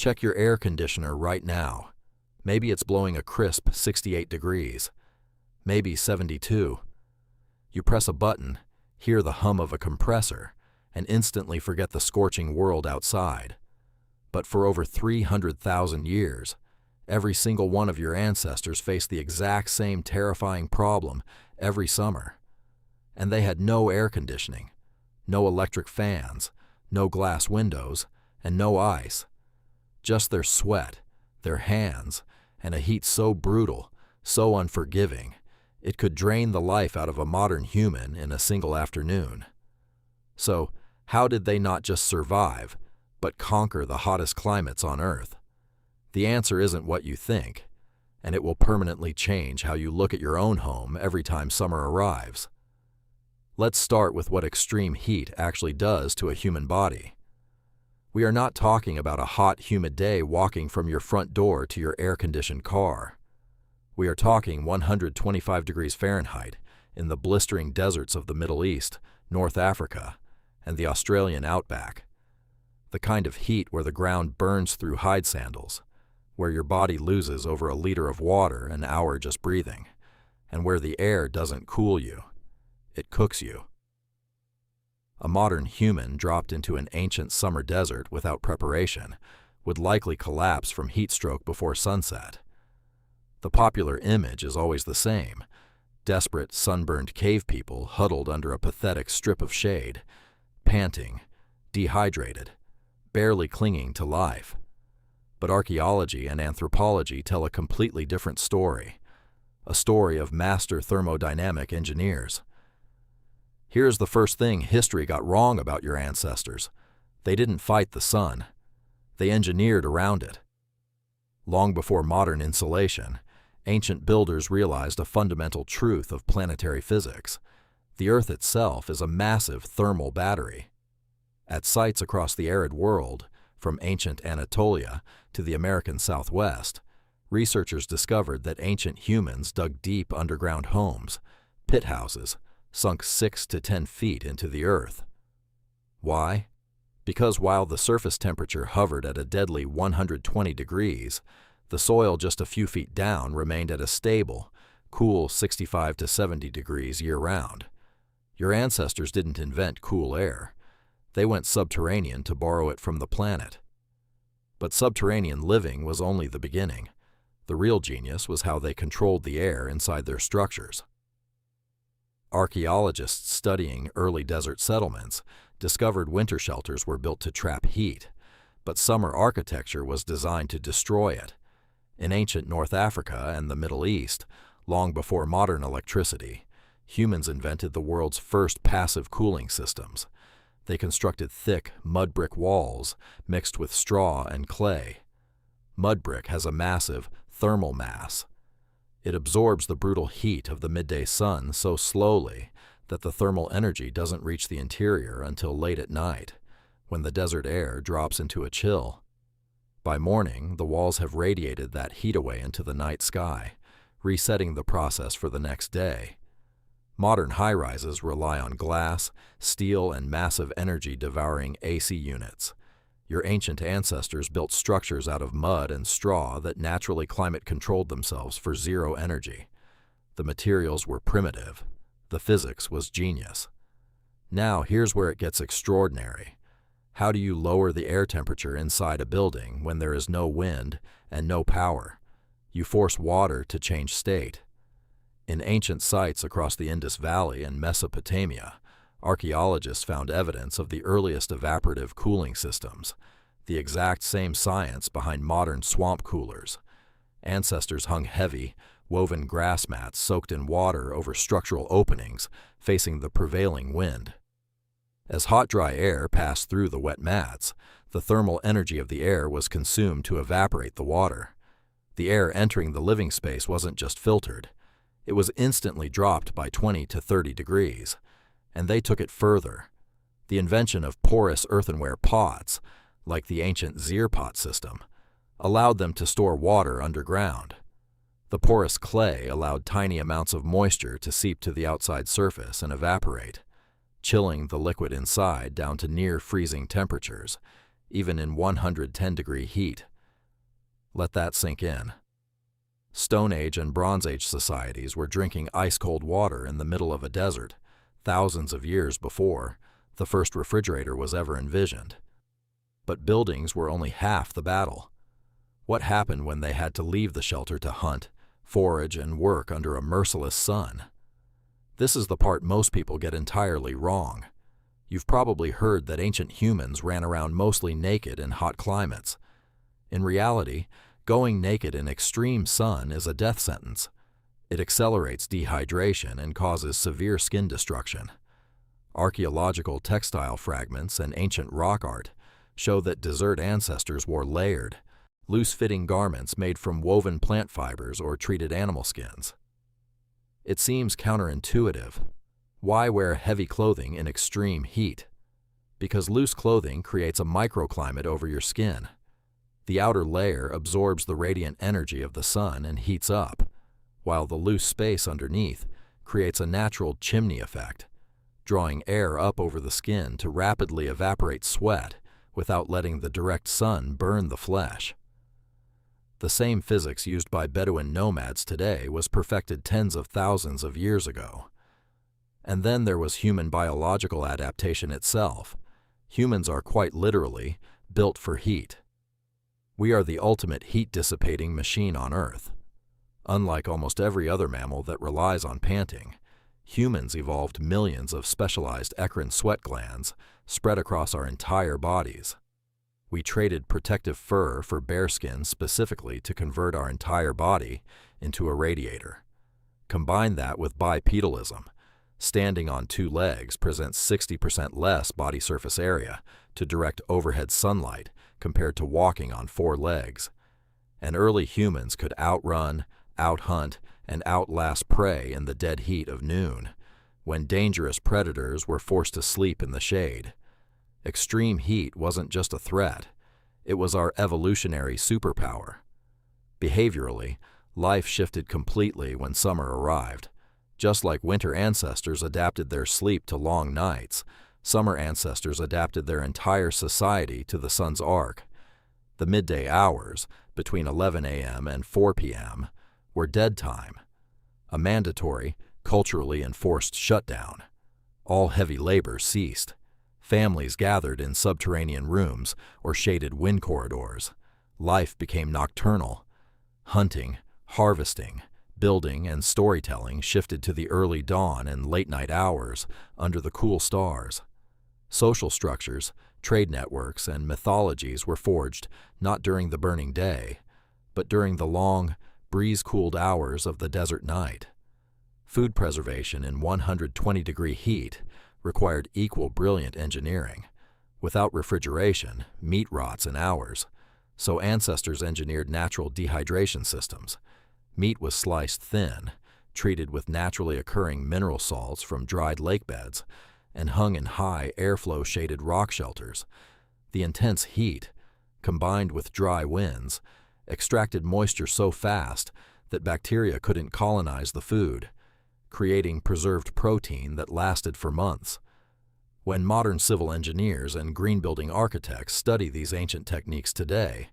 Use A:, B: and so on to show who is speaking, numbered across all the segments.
A: Check your air conditioner right now. Maybe it's blowing a crisp 68 degrees. Maybe 72. You press a button, hear the hum of a compressor, and instantly forget the scorching world outside. But for over 300,000 years, every single one of your ancestors faced the exact same terrifying problem every summer. And they had no air conditioning, no electric fans, no glass windows, and no ice. Just their sweat, their hands, and a heat so brutal, so unforgiving, it could drain the life out of a modern human in a single afternoon. So, how did they not just survive, but conquer the hottest climates on Earth? The answer isn't what you think, and it will permanently change how you look at your own home every time summer arrives. Let's start with what extreme heat actually does to a human body. We are not talking about a hot, humid day walking from your front door to your air-conditioned car. We are talking 125 degrees Fahrenheit in the blistering deserts of the Middle East, North Africa, and the Australian outback. The kind of heat where the ground burns through hide sandals, where your body loses over a liter of water an hour just breathing, and where the air doesn't cool you, it cooks you. A modern human dropped into an ancient summer desert without preparation would likely collapse from heat stroke before sunset. The popular image is always the same: desperate, sunburned cave people huddled under a pathetic strip of shade, panting, dehydrated, barely clinging to life. But archaeology and anthropology tell a completely different story, a story of master thermodynamic engineers. Here's the first thing history got wrong about your ancestors. They didn't fight the sun. They engineered around it. Long before modern insulation, ancient builders realized a fundamental truth of planetary physics. The Earth itself is a massive thermal battery. At sites across the arid world, from ancient Anatolia to the American Southwest, researchers discovered that ancient humans dug deep underground homes, pit houses, sunk 6 to 10 feet into the earth. Why? Because while the surface temperature hovered at a deadly 120 degrees, the soil just a few feet down remained at a stable, cool 65 to 70 degrees year-round. Your ancestors didn't invent cool air. They went subterranean to borrow it from the planet. But subterranean living was only the beginning. The real genius was how they controlled the air inside their structures. Archaeologists studying early desert settlements discovered winter shelters were built to trap heat, but summer architecture was designed to destroy it. In ancient North Africa and the Middle East, long before modern electricity, humans invented the world's first passive cooling systems. They constructed thick, mud brick walls mixed with straw and clay. Mud brick has a massive thermal mass. It absorbs the brutal heat of the midday sun so slowly that the thermal energy doesn't reach the interior until late at night, when the desert air drops into a chill. By morning, the walls have radiated that heat away into the night sky, resetting the process for the next day. Modern high-rises rely on glass, steel, and massive energy-devouring AC units. Your ancient ancestors built structures out of mud and straw that naturally climate-controlled themselves for zero energy. The materials were primitive. The physics was genius. Now here's where it gets extraordinary. How do you lower the air temperature inside a building when there is no wind and no power? You force water to change state. In ancient sites across the Indus Valley and Mesopotamia, archaeologists found evidence of the earliest evaporative cooling systems, the exact same science behind modern swamp coolers. Ancestors hung heavy, woven grass mats soaked in water over structural openings facing the prevailing wind. As hot, dry air passed through the wet mats, the thermal energy of the air was consumed to evaporate the water. The air entering the living space wasn't just filtered. It was instantly dropped by 20 to 30 degrees. And they took it further. The invention of porous earthenware pots, like the ancient Zeer pot system, allowed them to store water underground. The porous clay allowed tiny amounts of moisture to seep to the outside surface and evaporate, chilling the liquid inside down to near freezing temperatures, even in 110-degree heat. Let that sink in. Stone Age and Bronze Age societies were drinking ice-cold water in the middle of a desert, thousands of years before the first refrigerator was ever envisioned. But buildings were only half the battle. What happened when they had to leave the shelter to hunt, forage, and work under a merciless sun? This is the part most people get entirely wrong. You've probably heard that ancient humans ran around mostly naked in hot climates. In reality, going naked in extreme sun is a death sentence. It accelerates dehydration and causes severe skin destruction. Archaeological textile fragments and ancient rock art show that desert ancestors wore layered, loose-fitting garments made from woven plant fibers or treated animal skins. It seems counterintuitive. Why wear heavy clothing in extreme heat? Because loose clothing creates a microclimate over your skin. The outer layer absorbs the radiant energy of the sun and heats up, while the loose space underneath creates a natural chimney effect, drawing air up over the skin to rapidly evaporate sweat without letting the direct sun burn the flesh. The same physics used by Bedouin nomads today was perfected tens of thousands of years ago. And then there was human biological adaptation itself. Humans are quite literally built for heat. We are the ultimate heat-dissipating machine on Earth. Unlike almost every other mammal that relies on panting, humans evolved millions of specialized eccrine sweat glands spread across our entire bodies. We traded protective fur for bare skin specifically to convert our entire body into a radiator. Combine that with bipedalism. Standing on two legs presents 60% less body surface area to direct overhead sunlight compared to walking on four legs. And early humans could outrun, outhunt, and outlast prey in the dead heat of noon, when dangerous predators were forced to sleep in the shade. Extreme heat wasn't just a threat, it was our evolutionary superpower. Behaviorally, life shifted completely when summer arrived. Just like winter ancestors adapted their sleep to long nights, summer ancestors adapted their entire society to the sun's arc. The midday hours, between 11 a.m. and 4 p.m., were dead time, a mandatory, culturally enforced shutdown. All heavy labor ceased. Families gathered in subterranean rooms or shaded wind corridors. Life became nocturnal. Hunting, harvesting, building, and storytelling shifted to the early dawn and late-night hours under the cool stars. Social structures, trade networks, and mythologies were forged not during the burning day, but during the long, breeze-cooled hours of the desert night. Food preservation in 120-degree heat required equal brilliant engineering. Without refrigeration, meat rots in hours, so ancestors engineered natural dehydration systems. Meat was sliced thin, treated with naturally occurring mineral salts from dried lake beds, and hung in high airflow-shaded rock shelters. The intense heat, combined with dry winds, extracted moisture so fast that bacteria couldn't colonize the food, creating preserved protein that lasted for months. When modern civil engineers and green-building architects study these ancient techniques today,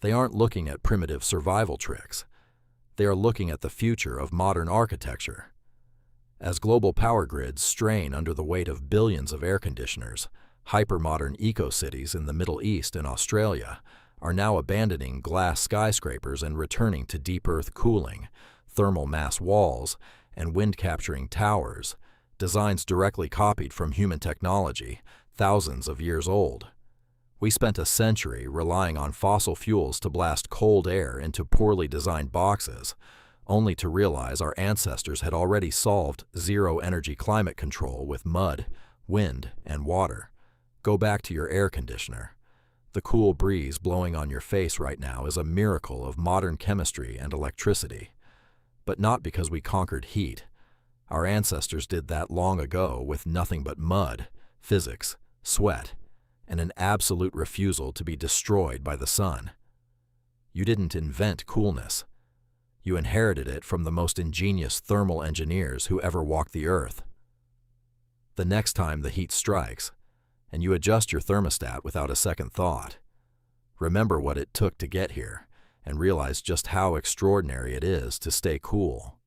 A: they aren't looking at primitive survival tricks. They are looking at the future of modern architecture. As global power grids strain under the weight of billions of air conditioners, hyper-modern eco-cities in the Middle East and Australia are now abandoning glass skyscrapers and returning to deep earth cooling, thermal mass walls, and wind-capturing towers, designs directly copied from human technology, thousands of years old. We spent a century relying on fossil fuels to blast cold air into poorly designed boxes, only to realize our ancestors had already solved zero-energy climate control with mud, wind, and water. Go back to your air conditioner. The cool breeze blowing on your face right now is a miracle of modern chemistry and electricity. But not because we conquered heat. Our ancestors did that long ago with nothing but mud, physics, sweat, and an absolute refusal to be destroyed by the sun. You didn't invent coolness. You inherited it from the most ingenious thermal engineers who ever walked the earth. The next time the heat strikes, and you adjust your thermostat without a second thought. Remember what it took to get here, and realize just how extraordinary it is to stay cool.